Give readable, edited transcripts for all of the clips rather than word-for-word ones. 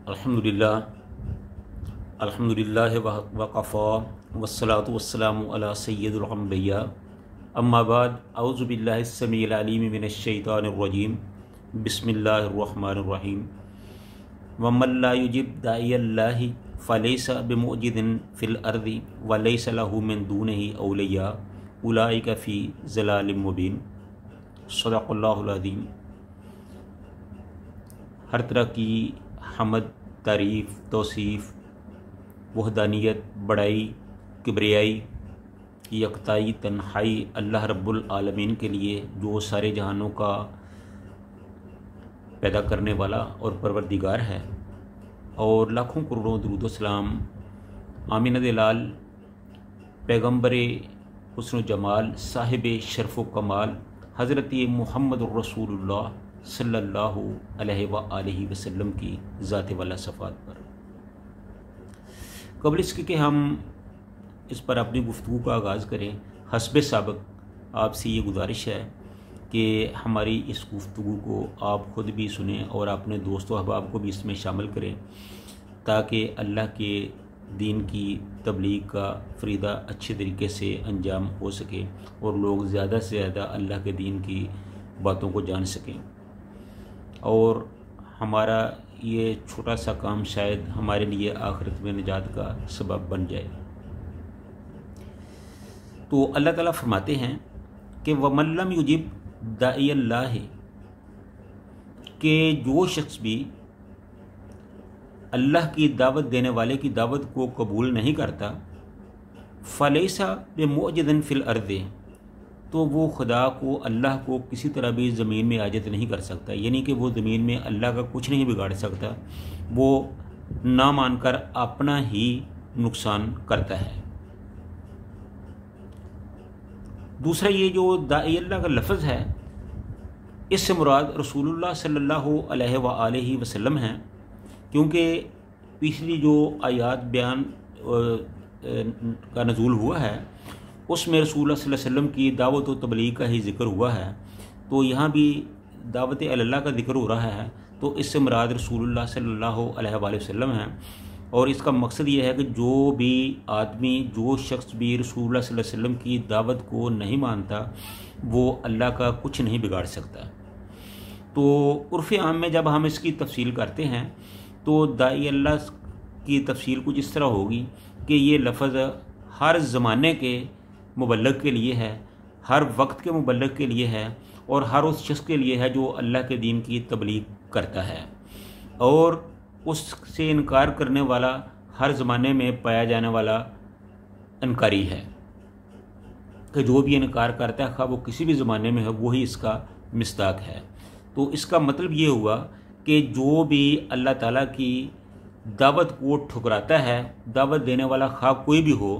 अल्हम्दुलिल्लाह अल्हम्दुलिल्लाह वक़फ़ा वस्सलातु वस्सलामु अला सय्यिदिल अंबिया अम्मा बाद औज़ु बिल्लाहि स्समीइल अलीम मिनश शैतानिर रजीम बिस्मिल्लाहिर रहमानिर रहीम वमन ला युजिब दाइयल्लाहि फलैसा बिमुअजिदिन फिल अर्दि वलैसा लहू मिन दूनिही औलिया उलाइका फ़ी ज़लालिम मुबीन। सदक़ल्लाहुल अज़ीम। हर तरह की हमद, तारीफ़, तौसीफ़, वहदानियत, बड़ाई, किबरियाई, यकताई, तन्हाई अल्लाह रब्बुल आलमीन के लिए, जो सारे जहानों का पैदा करने वाला और परवरदिगार है। और लाखों करोड़ों दुरूद सलाम आमीना लाल पैगम्बर हुस्न जमाल साहिब शरफ़ व कमाल हज़रत मुहम्मद रसूलुल्लाह सल्लल्लाहु अलैहि वसल्लम की ज़ात वाला सफ़ात पर। कबल इसके कि हम इस पर अपनी गुफ्तगू का आगाज़ करें, हस्बे साबक आपसे ये गुजारिश है कि हमारी इस गुफ्तगू को आप ख़ुद भी सुनें और अपने दोस्तों अहबाब को भी इसमें शामिल करें, ताकि अल्लाह के दीन की तबलीग का फ़रीदा अच्छे तरीके से अंजाम हो सके और लोग ज़्यादा से ज़्यादा अल्लाह के दीन की बातों को जान सकें। और हमारा ये छोटा सा काम शायद हमारे लिए आखिरत में निजात का सबब बन जाए। तो अल्लाह ताला फरमाते हैं कि वमन लम युजिब दाइयल्लाह, के जो शख्स भी अल्लाह की दावत देने वाले की दावत को कबूल नहीं करता, फलैसा बिमुअजिदिन फिल अर्दि, तो वो खुदा को, अल्लाह को किसी तरह भी ज़मीन में आजत नहीं कर सकता। यानी कि वो ज़मीन में अल्लाह का कुछ नहीं बिगाड़ सकता, वो ना मानकर अपना ही नुकसान करता है। दूसरा, ये जो दाई अल्लाह का लफ्ज़ है, इससे मुराद रसूलुल्लाह सल्लल्लाहु अलैहि वसल्लम हैं, क्योंकि पिछली जो आयात बयान का नज़ूल हुआ है उसमें रसूलुल्लाह सल्लल्लाहु अलैहि वसल्लम की दावत व तबलीग का ही ज़िक्र हुआ है। तो यहाँ भी दावत अल्लाह का ज़िक्र हो रहा है, तो इससे मुराद रसूलुल्लाह सल्लल्लाहु अलैहि वसल्लम हैं। और इसका मकसद ये है कि जो भी आदमी, जो शख्स भी रसूलुल्लाह सल्लल्लाहु अलैहि वसल्लम की दावत को नहीं मानता, वो अल्लाह का कुछ नहीं बिगाड़ सकता। तो उर्फ़ आम में जब हम इसकी तफसील करते हैं तो दाई अल्लाह की तफसील कुछ इस तरह होगी कि ये लफ्ज़ हर ज़माने के मुबल्लग के लिए है, हर वक्त के मुबल्लग के लिए है, और हर उस शख्स के लिए है जो अल्लाह के दीन की तबलीग करता है। और उससे इनकार करने वाला हर ज़माने में पाया जाने वाला इनकारी है, कि जो भी इनकार करता है, खा वो किसी भी ज़माने में है, वही इसका मिस्दाक है। तो इसका मतलब ये हुआ कि जो भी अल्लाह ताला की दावत को ठुकराता है, दावत देने वाला खा कोई भी हो,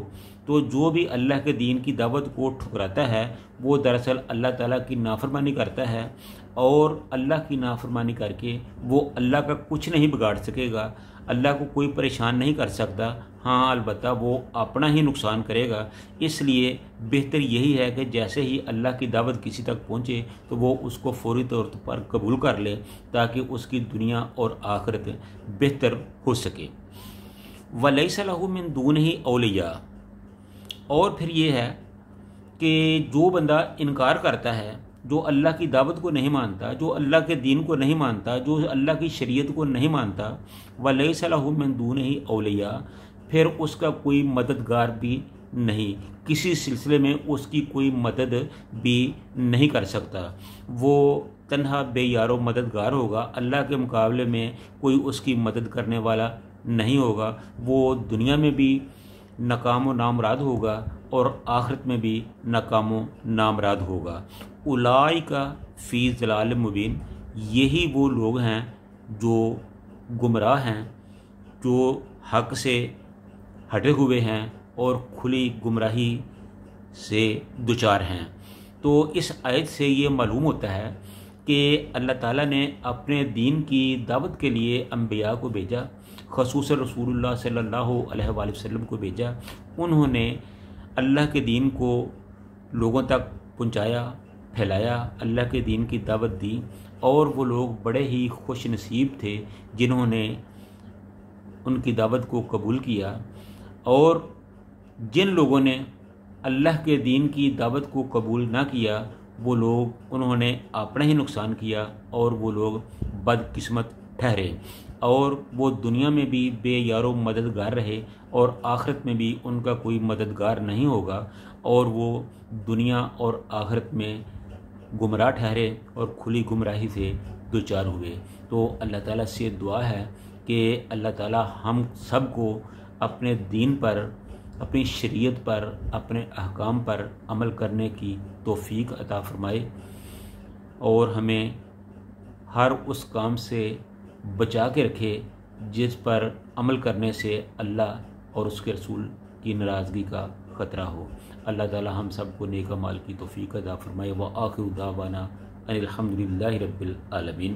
तो जो भी अल्लाह के दीन की दावत को ठुकराता है वो दरअसल अल्लाह ताला की नाफरमानी करता है, और अल्लाह की नाफरमानी करके वो अल्लाह का कुछ नहीं बिगाड़ सकेगा, अल्लाह को कोई परेशान नहीं कर सकता। हाँ, अलबत्ता वो अपना ही नुकसान करेगा। इसलिए बेहतर यही है कि जैसे ही अल्लाह की दावत किसी तक पहुँचे तो वो उसको फौरी तौर पर कबूल कर ले, ताकि उसकी दुनिया और आखिरत बेहतर हो सके। वलैसा लहू मिन दूनिही औलिया, और फिर ये है कि जो बंदा इनकार करता है, जो अल्लाह की दावत को नहीं मानता, जो अल्लाह के दीन को नहीं मानता, जो अल्लाह की शरीयत को नहीं मानता, वलैसा लहू मिन दूनिही औलिया, फिर उसका कोई मददगार भी नहीं, किसी सिलसिले में उसकी कोई मदद भी नहीं कर सकता। वो तन्हा बेयारो मददगार होगा, अल्लाह के मुकाबले में कोई उसकी मदद करने वाला नहीं होगा। वो दुनिया में भी नाकाम व नामराद होगा और आखिरत में भी नाकाम व नामराद होगा। उलाइका फ़ी ज़लालिम मुबीन, यही वो लोग हैं जो गुमराह हैं, जो हक़ से हटे हुए हैं और खुली गुमराही से दुचार हैं। तो इस आयत से ये मालूम होता है कि अल्लाह ताला ने अपने दीन की दावत के लिए अंबिया को भेजा, ख़ुसूसन रसूलुल्लाह सल्लल्लाहु अलैहि वसल्लम को भेजा। उन्होंने अल्लाह के दीन को लोगों तक पहुँचाया, फैलाया, अल्लाह के दीन की दावत दी, और वो लोग बड़े ही खुश नसीब थे जिन्होंने ان کی دعوت کو قبول کیا، اور جن لوگوں نے اللہ کے دین کی دعوت کو قبول نہ کیا وہ لوگ انہوں نے اپنا ہی نقصان کیا، اور وہ لوگ بدقسمت ٹھہرے، اور وہ دنیا میں بھی بے یار و مددگار رہے، اور آخرت میں بھی ان کا کوئی مددگار نہیں ہوگا، اور وہ دنیا اور آخرت میں گمراہ ٹھہرے اور کھلی گمراہی سے دوچار ہوئے۔ تو اللہ تعالیٰ سے دعا ہے کہ اللہ تعالیٰ ہم سب کو اپنے دین پر، اپنی شریعت پر، اپنے احکام پر عمل کرنے کی توفیق عطا فرمائے، اور ہمیں ہر اس کام سے بچا کے رکھے جس پر عمل کرنے سے اللہ اور اس کے رسول کی ناراضگی کا خطرہ ہو۔ اللہ تعالیٰ ہم سب کو نیک اعمال کی توفیق عطا فرمائے۔ وآخر دعوانا ان الحمد للہ رب العالمین۔